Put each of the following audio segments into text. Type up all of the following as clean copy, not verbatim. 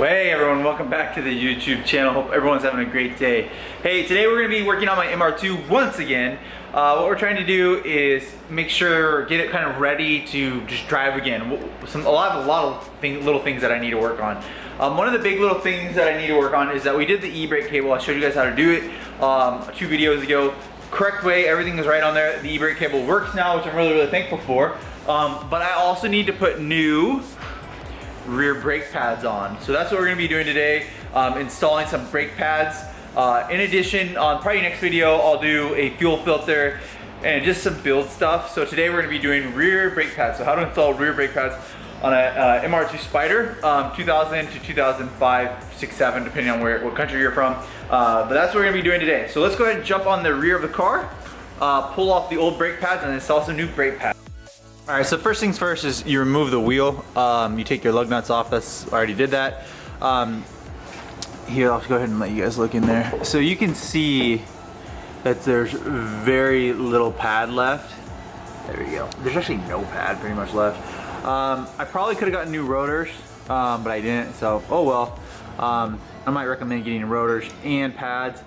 Hey everyone, welcome back to the YouTube channel. Hope everyone's having a great day. Hey, today we're going to be working on my MR2 once again. What we're trying to do is make sure, get it kind of ready to just drive again. A lot of little things that I need to work on. One of the big little things that I need to work on is that we did the e-brake cable. I showed you guys how to do it 2 videos ago. Correct way, everything is right on there. The e-brake cable works now, which I'm really thankful for. But I also need to put new rear brake pads on. So that's what we're gonna be doing today, installing some brake pads. In addition, on probably next video, I'll do a fuel filter and just some build stuff. So today we're gonna be doing rear brake pads. So how to install rear brake pads on a MR2 Spyder, 2000 to 2005, 6, 7, depending on what country you're from. But that's what we're gonna be doing today. So let's go ahead and jump on the rear of the car, pull off the old brake pads and install some new brake pads. All right, so first things first is you remove the wheel. You take your lug nuts off. I already did that. Here, I'll go ahead and let you guys look in there. So you can see that there's very little pad left. There we go. There's actually no pad pretty much left. I probably could have gotten new rotors, but I didn't, so oh well. I might recommend getting rotors and pads.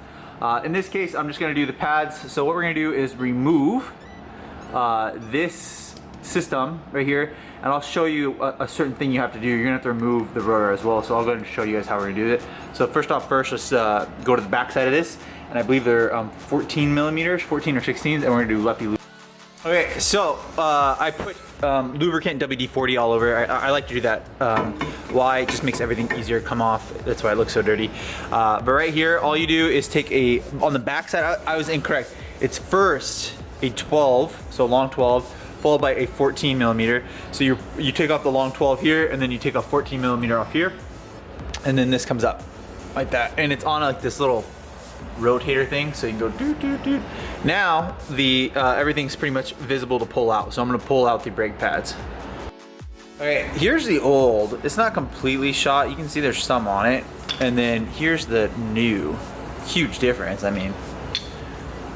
In this case, I'm just gonna do the pads. So what we're gonna do is remove this system right here, and I'll show you a certain thing you have to do. You're gonna have to remove the rotor as well, so I'll go ahead and show you guys how we're gonna do it. So first, let's go to the back side of this, and I believe they're 14 millimeters, 14 or 16s, and we're gonna do lefty loop. Okay, so I put lubricant WD-40 all over. I like to do that. Why? It just makes everything easier to come off. That's why it looks so dirty. But right here, all you do is take on the back side, I was incorrect. It's first a 12, so long 12, followed by a 14 millimeter. So you take off the long 12 here, and then you take a 14 millimeter off here, and then this comes up like that, and it's on like this little rotator thing, so you can go doot doot doot. Now the everything's pretty much visible to pull out, so I'm gonna pull out the brake pads. Okay, here's the old. It's not completely shot. You can see there's some on it, and then here's the new. Huge difference. I mean,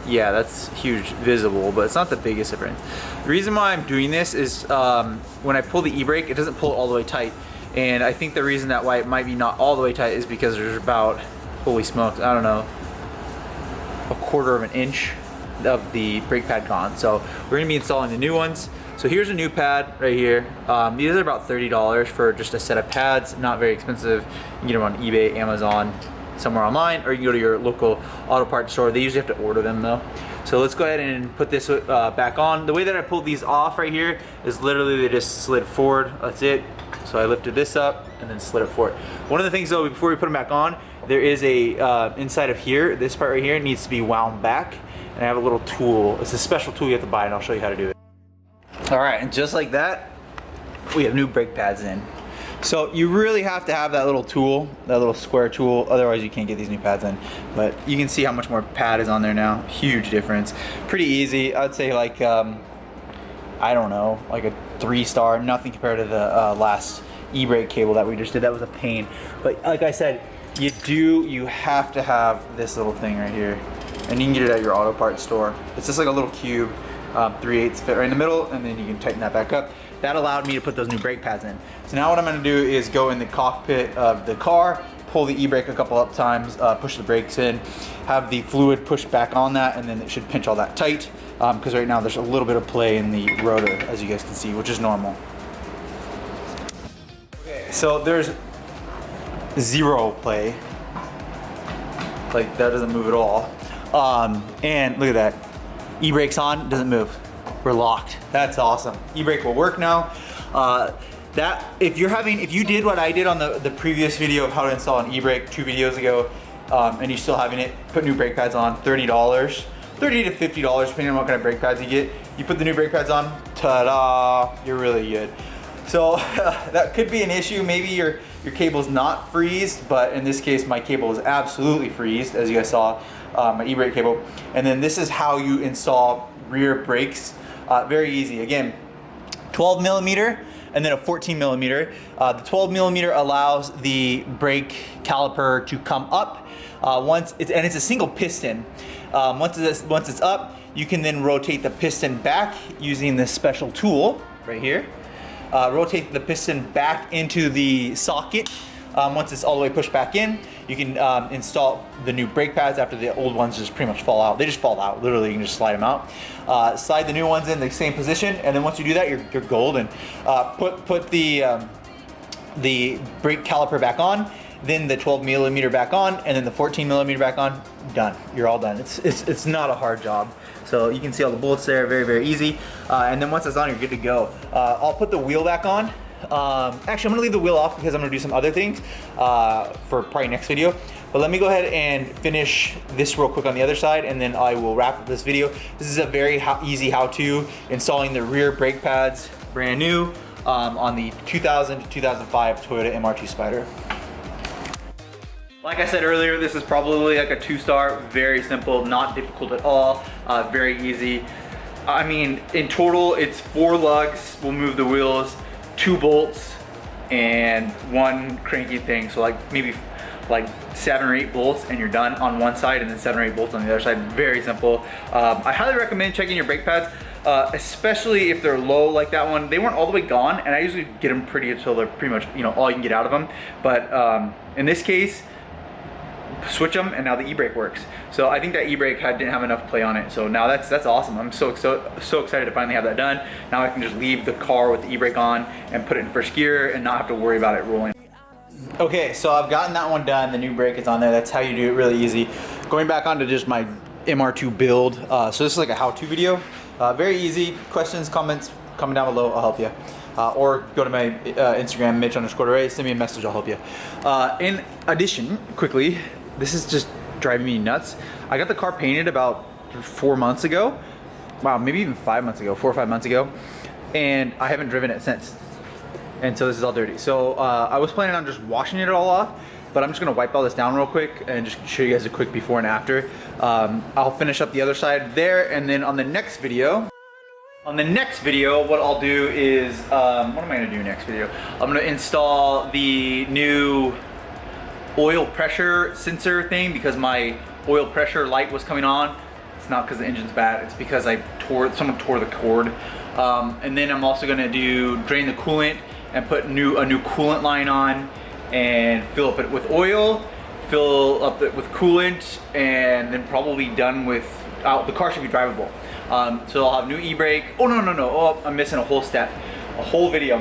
yeah, that's huge visible, but it's not the biggest difference. The reason why I'm doing this is when I pull the e-brake, it doesn't pull it all the way tight. And I think the reason that why it might be not all the way tight is because there's about, holy smokes, I don't know, 1/4 of an inch of the brake pad gone. So we're gonna be installing the new ones. So here's a new pad right here. These are about $30 for just a set of pads, not very expensive. You can get them on eBay, Amazon, somewhere online, or you can go to your local auto parts store. They usually have to order them though. So let's go ahead and put this back on. The way that I pulled these off right here is literally they just slid forward. That's it. So I lifted this up and then slid it forward. One of the things though, before we put them back on, there is a inside of here, this part right here needs to be wound back, and I have a little tool. It's a special tool you have to buy, and I'll show you how to do it. All right, and just like that, we have new brake pads in. So you really have to have that little tool, that little square tool, otherwise you can't get these new pads in. But you can see how much more pad is on there now. Huge difference. Pretty easy. I'd say like, I don't know, like a 3-star, nothing compared to the last e-brake cable that we just did. That was a pain. But like I said, you have to have this little thing right here. And you can get it at your auto parts store. It's just like a little cube, 3/8 fit right in the middle, and then you can tighten that back up. That allowed me to put those new brake pads in. So now what I'm gonna do is go in the cockpit of the car, pull the e-brake a couple up times, push the brakes in, have the fluid pushed back on that, and then it should pinch all that tight, because right now there's a little bit of play in the rotor, as you guys can see, which is normal. Okay, so there's zero play. Like, that doesn't move at all. And look at that. E-brake's on, doesn't move. We're locked. That's awesome. E-brake will work now. If you did what I did on the previous video of how to install an e-brake 2 videos ago, and you're still having it, put new brake pads on, $30, $30 to $50, depending on what kind of brake pads you get. You put the new brake pads on, ta-da, you're really good. So that could be an issue. Maybe your cable's not freezed, but in this case, my cable is absolutely freezed, as you guys saw, my e-brake cable. And then this is how you install rear brakes. Very easy. Again, 12 millimeter and then a 14 millimeter. The 12 millimeter allows the brake caliper to come up and it's a single piston. Once it's up, you can then rotate the piston back using this special tool right here. Rotate the piston back into the socket Once it's all the way pushed back in, you can install the new brake pads after the old ones just pretty much fall out. They just fall out, literally, you can just slide them out. Slide the new ones in the same position, and then once you do that, you're golden. Put the brake caliper back on, then the 12mm back on, and then the 14mm back on. Done. You're all done. It's not a hard job. So you can see all the bullets there, very, very easy. And then once it's on, you're good to go. I'll put the wheel back on. Actually, I'm gonna leave the wheel off because I'm gonna do some other things for probably next video. But let me go ahead and finish this real quick on the other side, and then I will wrap up this video. This is a very easy how-to installing the rear brake pads, brand new, on the 2000 to 2005 Toyota MR2 Spyder. Like I said earlier, this is probably like a 2-star, very simple, not difficult at all, very easy. I mean, in total, it's 4 lugs, we'll move the wheels, 2 bolts, and 1 cranky thing. So like maybe like 7 or 8 bolts and you're done on one side, and then 7 or 8 bolts on the other side. Very simple. I highly recommend checking your brake pads, especially if they're low like that one. They weren't all the way gone, and I usually get them pretty until they're pretty much, you know, all you can get out of them. But in this case, switch them, and now the e-brake works. So I think that e-brake didn't have enough play on it. So now that's awesome. I'm so excited to finally have that done. Now I can just leave the car with the e-brake on and put it in first gear and not have to worry about it rolling. Okay, so I've gotten that one done. The new brake is on there. That's how you do it, really easy. Going back onto just my MR2 build. So this is like a how-to video. Very easy. Questions, comments, comment down below. I'll help you. Or go to my Instagram, MITCH_DORE, send me a message, I'll help you. In addition, quickly, this is just driving me nuts. I got the car painted about 4 months ago. Wow, maybe even 5 months ago, 4 or 5 months ago. And I haven't driven it since. And so this is all dirty. So I was planning on just washing it all off, but I'm just gonna wipe all this down real quick and just show you guys a quick before and after. I'll finish up the other side there, and then on the next video, what I'll do is, what am I gonna do next video? I'm gonna install the new oil pressure sensor thing, because my oil pressure light was coming on. It's not because the engine's bad, it's because someone tore the cord. And then I'm also gonna drain the coolant and put a new coolant line on, and fill up it with oil, fill up it with coolant, and then probably done with, the car should be drivable. So I'll have new e-brake. Oh no, oh, I'm missing a whole step. I'm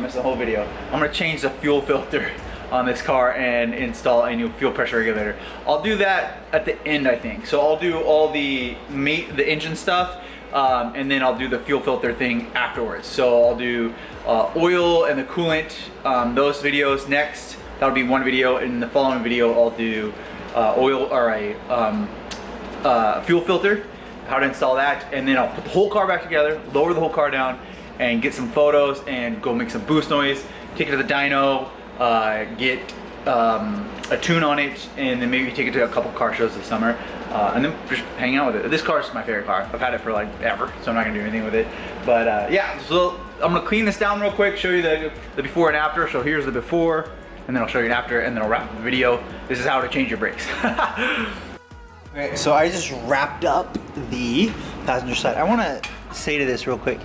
missing a whole video. I'm gonna change the fuel filter on this car and install a new fuel pressure regulator. I'll do that at the end, I think. So I'll do all the engine stuff, and then I'll do the fuel filter thing afterwards. So I'll do oil and the coolant, those videos next. That'll be one video. In the following video, I'll do oil, or a fuel filter, how to install that, and then I'll put the whole car back together, lower the whole car down, and get some photos, and go make some boost noise, take it to the dyno, get a tune on it, and then maybe take it to a couple car shows this summer, and then just hang out with it. This car is my favorite car. I've had it for like ever, so I'm not gonna do anything with it. But yeah, so I'm gonna clean this down real quick, show you the before and after. So here's the before, and then I'll show you an after, and then I'll wrap up the video. This is how to change your brakes. Okay, so I just wrapped up the passenger side. I wanna say to this real quick.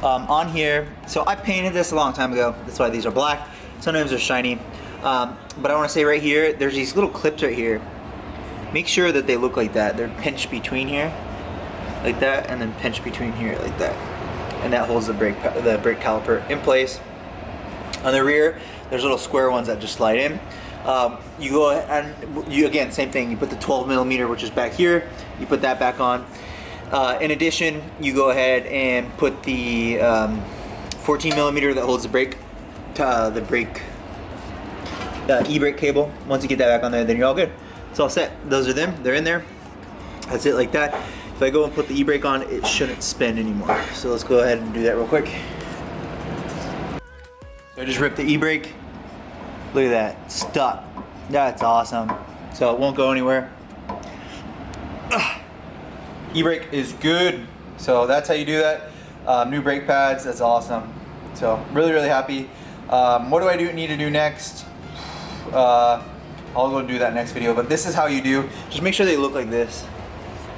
On here, so I painted this a long time ago. That's why these are black. Sometimes they're shiny. But I wanna say right here, there's these little clips right here. Make sure that they look like that. They're pinched between here, like that, and then pinched between here, like that. And that holds the brake caliper in place. On the rear, there's little square ones that just slide in. You go and again, same thing. You put the 12mm, which is back here. You put that back on. In addition, you go ahead and put the 14mm that holds the brake, e-brake cable. Once you get that back on there, then you're all good. It's all set. Those are them. They're in there. That's it, like that. If I go and put the e-brake on, it shouldn't spin anymore. So let's go ahead and do that real quick. So I just ripped the e-brake. Look at that, stuck. That's awesome. So it won't go anywhere. E-brake is good. So that's how you do that. New brake pads, that's awesome. So really, really happy. What do I need to do next? I'll go do that next video, but this is how you do. Just make sure they look like this.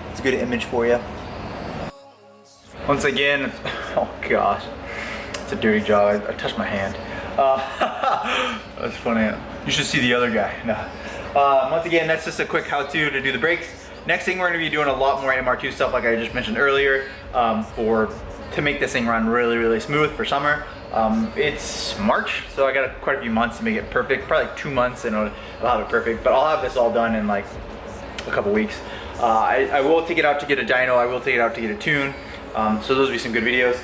It's a good image for you. Once again, oh gosh, it's a dirty job. I touched my hand. That's funny. You should see the other guy. No. Once again, that's just a quick how-to to do the brakes. Next thing, we're gonna be doing a lot more MR2 stuff like I just mentioned earlier to make this thing run really, really smooth for summer. It's March, so I got quite a few months to make it perfect, probably like 2 months and I'll have it perfect, but I'll have this all done in like a couple weeks. I will take it out to get a dyno, I will take it out to get a tune, so those will be some good videos.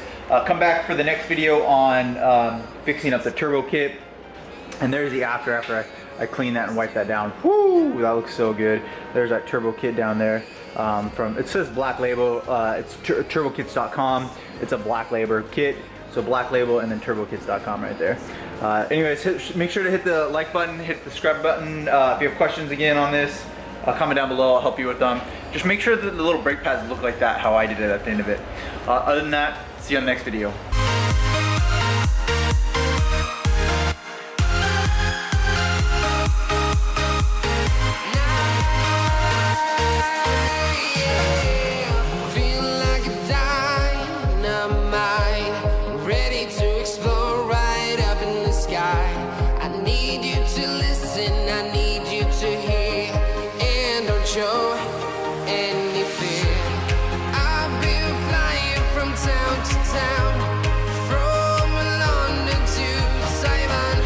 Come back for the next video on fixing up the turbo kit, and there's the after I clean that and wipe that down. Whoo, that looks so good. There's that turbo kit down there. It says black label, it's turbokits.com. It's a black label kit, so black label and then turbokits.com right there. Anyways, make sure to hit the like button, hit the subscribe button. If you have questions again on this, comment down below, I'll help you with them. Just make sure that the little brake pads look like that, how I did it at the end of it. Other than that, see you on the next video.